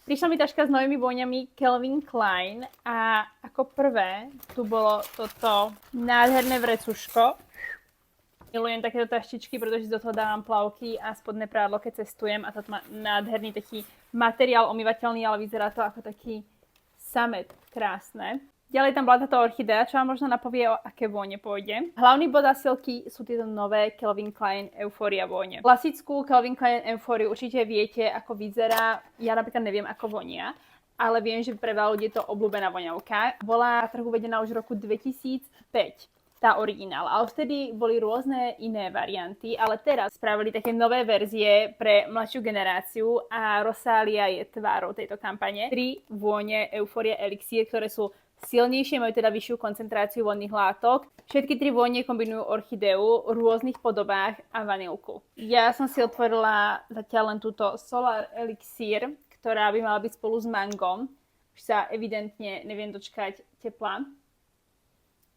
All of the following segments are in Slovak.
Prišla mi taška s novými vôňami Calvin Klein a ako prvé tu bolo toto nádherné vrecuško. Milujem takéto taštičky, pretože do toho dávam plavky a spodné prádlo, keď cestujem a toto má nádherný taký materiál omývateľný, ale vyzerá to ako taký samet. Krásne. Ďalej tam bola táto orchidea, čo vám možno napovie, o aké vône pôjde. Hlavný bod zásielky sú tieto nové Calvin Klein Euphoria vône. Klasickú Calvin Klein Euphoria určite viete, ako vyzerá. Ja napríklad neviem, ako vonia, ale viem, že pre veľa ľudí je to obľúbená voňavka. Bola na trhu uvedená už v roku 2005. Tá originál. Ale vtedy boli rôzne iné varianty, ale teraz spravili také nové verzie pre mladšiu generáciu a Rosalia je tvárou tejto kampane. 3 vône Euphoria Elixir, ktoré sú silnejšie, majú teda vyššiu koncentráciu vodných látok. Všetky 3 vône kombinujú orchideu v rôznych podobách a vanilku. Ja som si otvorila zatiaľ len túto Solar Elixir, ktorá by mala byť spolu s mangom. Už sa evidentne neviem dočkať tepla.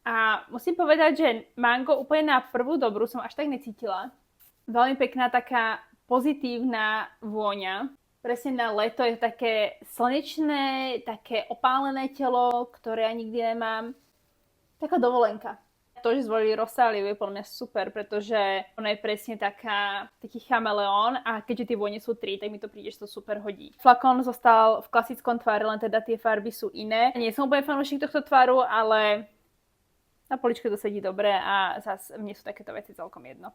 A musím povedať, že mango úplne na prvú dobrú som až tak necítila. Veľmi pekná taká pozitívna vôňa. Presne na leto je také slnečné, také opálené telo, ktoré ja nikdy nemám. Taká dovolenka. To, že zvolili Rosaliu, je podľa mňa super, pretože ona je presne taký chameleón a keďže tie vône sú 3, tak mi to príde, že to super hodí. Flakón zostal v klasickom tvári, len teda tie farby sú iné. Nie som úplne fanúšik tohto tvaru, ale na poličke to sedí dobre a zase mne sú takéto veci celkom jedno.